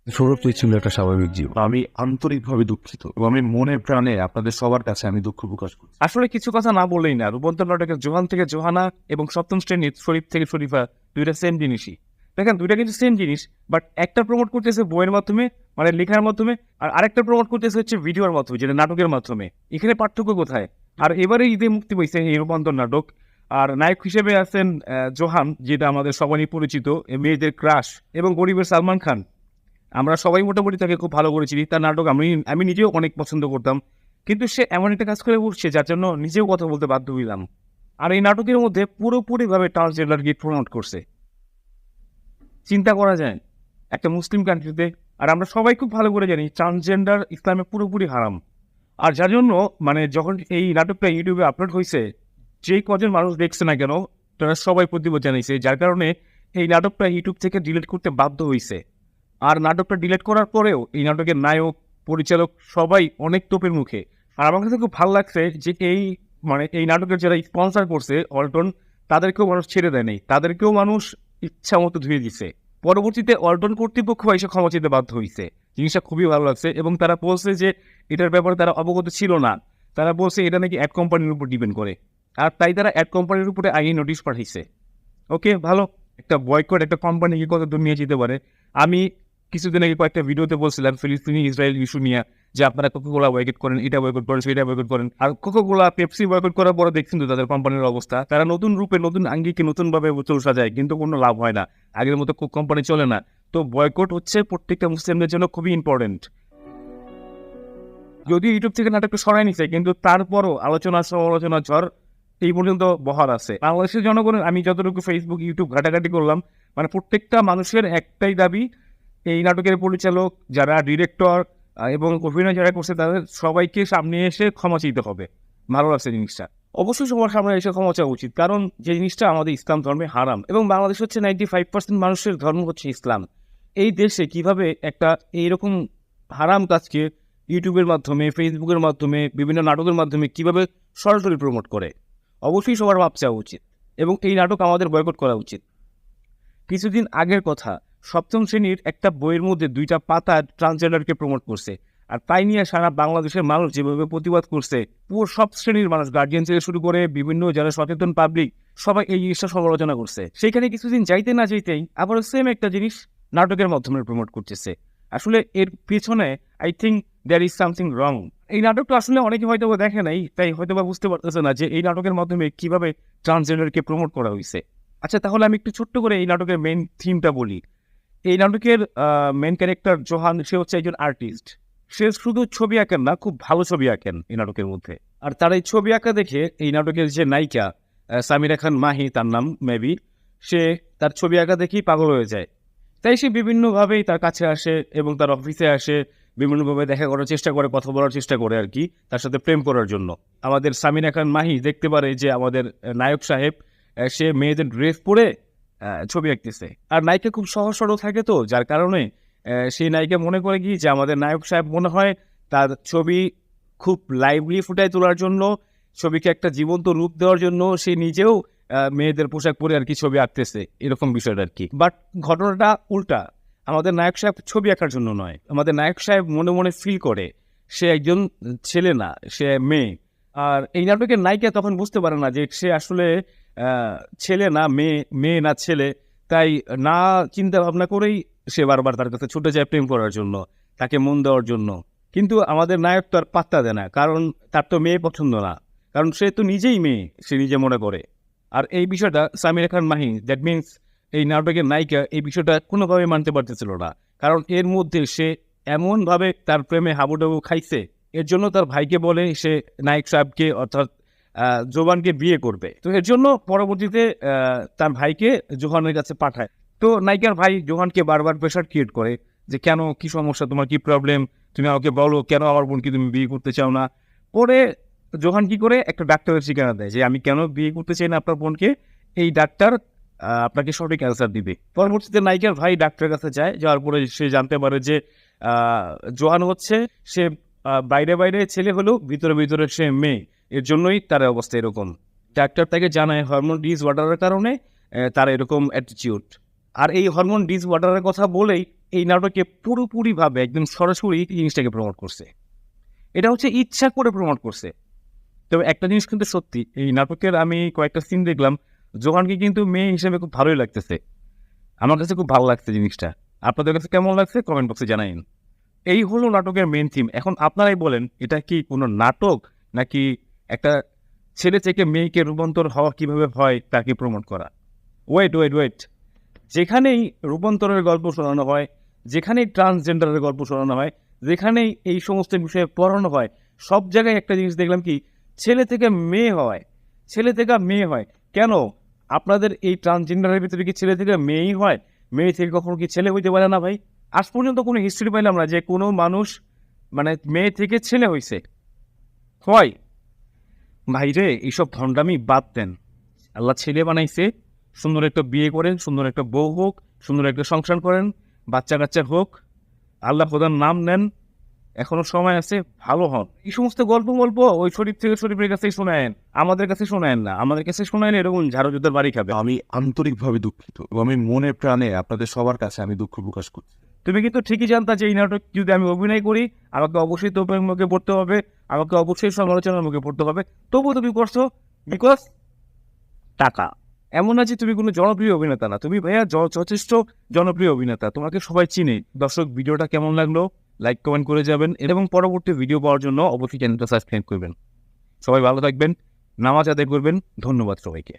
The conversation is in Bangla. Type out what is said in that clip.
সৌরভই ছিল একটা স্বাভাবিক জীবন। আমি আন্তরিকভাবে দুঃখিত এবং আমি মনে প্রাণে আপনাদের সবার কাছে আমি দুঃখ প্রকাশ করছি। আসলে কিছু কথা না বললেই না। রূপান্তর নাটকের জোহান থেকে জোহানা এবং সপ্তম শ্রেণীর শরীফ থেকে শরীফা দুইটা সেম জিনিসই। দেখেন দুইটা কিন্তু সেম জিনিস, বাট একটা প্রমোট করতেছে বইয়ের মাধ্যমে, মানে লেখার মাধ্যমে, আর আরেকটা প্রমোট করতেছে হচ্ছে ভিডিওর মাধ্যমে, যেটা নাটকের মাধ্যমে। এখানে পার্থক্য কোথায়? আর এবারে ঈদে মুক্তি পেয়েছে এই রূপান্তর নাটক, আর নায়ক হিসেবে আছেন জোহান, যেটা আমাদের সবারই পরিচিত, মেয়েদের ক্রাশ, এবং গরিবের সালমান খান। আমরা সবাই মোটামুটি তাকে খুব ভালো করে চিনি। তার নাটক আমি আমি নিজেও অনেক পছন্দ করতাম। কিন্তু সে এমন একটা কাজ করে উঠছে যার জন্য নিজেও কথা বলতে বাধ্য হইলাম। আর এই নাটকের মধ্যে পুরোপুরিভাবে ট্রান্সজেন্ডারকে প্রমোট করছে। চিন্তা করা যায় একটা মুসলিম কান্ট্রিতে, আর আমরা সবাই খুব ভালো করে জানি ট্রান্সজেন্ডার ইসলামে পুরোপুরি হারাম। আর যার জন্য মানে যখন এই নাটকটা ইউটিউবে আপলোড হয়েছে, যেই কজন মানুষ দেখছে না কেন, তারা সবাই প্রতিবাদ জানিয়েছে, যার কারণে এই নাটকটা ইউটিউব থেকে ডিলিট করতে বাধ্য হয়েছে। আর নাটকটা ডিলিট করার পরেও এই নাটকের নায়ক, পরিচালক সবাই অনেক তোপের মুখে। আর আমার কাছে খুব ভালো লাগছে যে এই নাটকের যারা স্পন্সর করছে অল্টন, তাদেরকেও মানুষ ছেড়ে দেয়নি, তাদেরকেও মানুষ ইচ্ছা মতো ধুয়ে দিছে। পরবর্তীতে অল্টন কর্তৃপক্ষ এসে ক্ষমা চেতে বাধ্য হয়েছে। জিনিসটা খুবই ভালো লাগছে, এবং তারা বলছে যে এটার ব্যাপারে তারা অবগত ছিল না। তারা বলছে এটা নাকি অ্যাড কোম্পানির উপর ডিপেন্ড করে, আর তাই তারা অ্যাড কোম্পানির উপরে আইনি নোটিশ পাঠিয়েছে। ওকে, ভালো। একটা বয়কট একটা কোম্পানিকে কত দূর নিয়ে যেতে পারে। আমি কিছুদিন আগে কয়েকটা ভিডিওতে বলছিলাম ফিলিস্তিনি ইসরায়েল ইস্যু নিয়ে, যে আপনারা কোকোকোলা বয়কট করেন, এটা বয়কট করেন, সেটা বয়কট করেন। আর কোকোকোলা পেপসি বয়কট করার পরে দেখছেন তো তাদের কোম্পানির অবস্থা। তারা নতুন রূপে, নতুন আঙ্গিকে, নতুনভাবে বোতল সাজায়, কিন্তু কোনো লাভ হয় না। আগের মতো কোম্পানি চলে না। তো বয়কট হচ্ছে প্রত্যেকটা মুসলিমদের জন্য খুবই ইম্পর্টেন্ট। যদিও ইউটিউব থেকে নাটকটা সরাই নিছে, কিন্তু তারপরও আলোচনা সমালোচনা ঝড় এই পর্যন্ত বহাল আছে। বাংলাদেশের জনগণের আমি যতটুকু ফেসবুক ইউটিউব ঘাটাঘাটি করলাম, মানে প্রত্যেকটা মানুষের একটাই দাবি, এই নাটকের পরিচালক, যারা ডিরেক্টর এবং অভিনয় যারা করছে, তাদের সবাইকে সামনে এসে ক্ষমা চাইতে হবে। ভালো লাগছে জিনিসটা। অবশ্যই সবার সামনে এসে ক্ষমা চাওয়া উচিত, কারণ যে জিনিসটা আমাদের ইসলাম ধর্মে হারাম, এবং বাংলাদেশ হচ্ছে 95% মানুষের ধর্ম হচ্ছে ইসলাম। এই দেশে কিভাবে একটা এইরকম হারাম কাজকে ইউটিউবের মাধ্যমে, ফেসবুকের মাধ্যমে, বিভিন্ন নাটকের মাধ্যমে কিভাবে সরাসরি প্রমোট করে? অবশ্যই সবার মাপ চাওয়া উচিত, এবং এই নাটক আমাদের বয়কট করা উচিত। কিছুদিন আগের কথা, সপ্তম শ্রেণীর একটা বইয়ের মধ্যে 2টা পাতা ট্রান্সজেন্ডারকে প্রমোট করছে, আর তাই নিয়ে সারা বাংলাদেশের মানুষ যেভাবে প্রতিবাদ করছে, পুরো সব শ্রেণীর মানুষ, গার্জিয়ান থেকে শুরু করে বিভিন্ন যারা সচেতন পাবলিক, সবাই এই জিনিসটা সমালোচনা করছে। সেখানে কিছুদিন যাইতে না যাইতেই আবারও সেম একটা জিনিস নাটকের মাধ্যমে প্রমোট করতেছে। আসলে এর পিছনে I think there is something wrong. এই নাটকটা আসলে অনেকে হয়তো দেখে নাই, তাই হয়তো বা বুঝতে পারতেছে না যে এই নাটকের মাধ্যমে কিভাবে ট্রান্সজেন্ডারকে প্রমোট করা হয়েছে। আচ্ছা, তাহলে আমি একটু ছোট্ট করে এই নাটকের মেইন থিমটা বলি। এই নাটকের মেইন ক্যারেক্টার জোহান, সে হচ্ছে একজন আর্টিস্ট। সে শুধু ছবি আঁকেন না, খুব ভালো ছবি আঁকেন এই নাটকের মধ্যে। আর তার এই ছবি আঁকা দেখে এই নাটকের যে নায়িকা, সামিরা খান মাহি তার নাম মেবি, সে তার ছবি আঁকা দেখেই পাগল হয়ে যায়। তাই সে বিভিন্নভাবেই তার কাছে আসে এবং তার অফিসে আসে, বিভিন্নভাবে দেখা করার চেষ্টা করে, কথা বলার চেষ্টা করে আর কি, তার সাথে প্রেম করার জন্য। আমাদের সামিরা খান মাহি দেখতে পারে যে আমাদের নায়ক সাহেব, সে মেয়েদের ড্রেস পরে ছবি আঁকতেছে। আর নায়িকা খুব সহজ সরল থাকে, তো যার কারণে সেই নায়িকা মনে করে কি যে আমাদের নায়ক সাহেব মনে হয় তার ছবি খুব লাইভলি ফুটায় তোলার জন্য, ছবিকে একটা জীবন্ত রূপ দেওয়ার জন্য সে নিজেও মেয়েদের পোশাক পরে আর কি ছবি আঁকতেছে, এরকম বিষয়টা আর কি। বাট ঘটনাটা উল্টা। আমাদের নায়ক সাহেব ছবি আঁকার জন্য নয়, আমাদের নায়ক সাহেব মনে মনে ফিল করে সে একজন ছেলে না, সে মেয়ে। আর এই নাটকের নায়িকা তখন বুঝতে পারে না যে সে আসলে ছেলে না মেয়ে, মেয়ে না ছেলে। তাই না চিন্তা ভাবনা করেই সে বারবার তার কাছে ছুটে যায় প্রেম করার জন্য, তাকে মন দেওয়ার জন্য। কিন্তু আমাদের নায়ক তো আর পাত্তা দেয় না, কারণ তার তো মেয়ে পছন্দ না, কারণ সে তো নিজেই মেয়ে, সে নিজে মনে করে। আর এই বিষয়টা সামিরা খান মাহি, দ্যাট মিনস এই নাটকের নায়িকা, এই বিষয়টা কোনোভাবে মানতে পারতেছিল না, কারণ এর মধ্যে সে এমনভাবে তার প্রেমে হাবুডাবু খাইছে। এর জন্য তার ভাইকে বলে সে নায়ক সাহেবকে, অর্থাৎ জোবানকে বিয়ে করবে। তো এর জন্য পরবর্তীতে তার ভাইকে জোহানের কাছে পাঠায়। তো নায়িকার ভাই জোহানকে বারবার প্রেশার ক্রিয়েট করে যে কেন, কি সমস্যা, তোমার কি প্রবলেম, তুমি আমাকে বলো, কেন আমার বোনকে তুমি বিয়ে করতে চাও না। পরে জোহান কি করে একটা ডাক্তারের ঠিকানা দেয় যে আমি কেন বিয়ে করতে চাই না আপনার বোনকে, এই ডাক্তার আপনাকে সঠিক অ্যান্সার দিবে। পরবর্তীতে নায়িকার ভাই ডাক্তারের কাছে যায়, যাওয়ার পরে সে জানতে পারে যে জোহান হচ্ছে, সে বাইরে বাইরে ছেলে হলেও ভিতরে ভিতরে সে মেয়ে, এর জন্যই তার অবস্থা এরকম। ডাক্তার তাকে জানায় হরমোন ডিসঅর্ডারের কারণে তার এরকম অ্যাটিটিউড। আর এই হরমোন ডিসঅর্ডারের কথা বলেই এই নাটকে পুরোপুরিভাবে একদম সরাসরি এই জিনিসটাকে প্রমোট করছে। এটা হচ্ছে ইচ্ছা করে প্রমোট করছে। তবে একটা জিনিস কিন্তু সত্যি, এই নাটকের আমি কয়েকটা সিন দেখলাম, জোহানকে কিন্তু মেয়ে হিসেবে খুব ভালোই লাগতেছে। আমার কাছে খুব ভালো লাগছে জিনিসটা। আপনাদের কাছে কেমন লাগছে কমেন্ট বক্সে জানাইন। এই হলো নাটকের মেন থিম। এখন আপনারাই বলেন, এটা কি কোনো নাটক নাকি একটা ছেলে থেকে মেয়েকে রূপান্তর হওয়া কিভাবে হয় তাকে প্রমোট করা? ওয়েট, যেখানেই রূপান্তরের গল্প শোনানো হয়, যেখানেই ট্রান্সজেন্ডারের গল্প শোনানো হয়, যেখানেই এই সমস্ত বিষয়ে পড়ানো হয়, সব জায়গায় একটা জিনিস দেখলাম কি, ছেলে থেকে মেয়ে হয়, ছেলে থেকে মেয়ে হয়। কেন আপনাদের এই ট্রান্সজেন্ডারের ভিতরে কি ছেলে থেকে মেয়েই হয়? মেয়ে থেকে কখনো কি ছেলে হইতে পারে না ভাই? আজ পর্যন্ত কোনো হিস্ট্রি পাইলাম না যে কোনো মানুষ মানে মেয়ে থেকে ছেলে হইছে। হয় ভাই রে, এইসব ভণ্ডামি বাদ দেন। আল্লাহ ছেলে বানাইছে, সুন্দর একটা বিয়ে করেন, সুন্দর একটা বউ হোক, সুন্দর একটা সংসার করেন, বাচ্চা কাচ্চা হোক, আল্লাহ খোদার নাম নেন, এখনো সময় আছে, ভালো হন। এই সমস্ত গল্প ওই শরীফ থেকে শরীফের কাছেই শোনায়েন, আমাদের কাছে শোনায়েন না। আমাদের কাছে শোনায়েন এরকম ঝাড়ুজুতার বাড়ি খাবে। আমি আন্তরিকভাবে দুঃখিত এবং আমি মনে প্রাণে আপনাদের সবার কাছে আমি দুঃখ প্রকাশ করছি। তুমি কিন্তু ঠিকই জানতা যে এই নাটক যদি আমি অভিনয় করি, আমাকে অবশ্যই তোপের মুখে পড়তে হবে, আমাকে অবশ্যই সমালোচনার মুখে পড়তে হবে। তবুও তুমি করছো বিকজ টাকা। এমন না যে তুমি কোনো জনপ্রিয় অভিনেতা না, তুমি ভাইয়া যথেষ্ট জনপ্রিয় অভিনেতা, তোমাকে সবাই চিনে। দর্শক, ভিডিওটা কেমন লাগলো লাইক কমেন্ট করে যাবেন এবং পরবর্তী ভিডিও পাওয়ার জন্য অবশ্যই চ্যানেলটা সাবস্ক্রাইব করবেন। সবাই ভালো থাকবেন, নামাজ আদায় করবেন। ধন্যবাদ সবাইকে।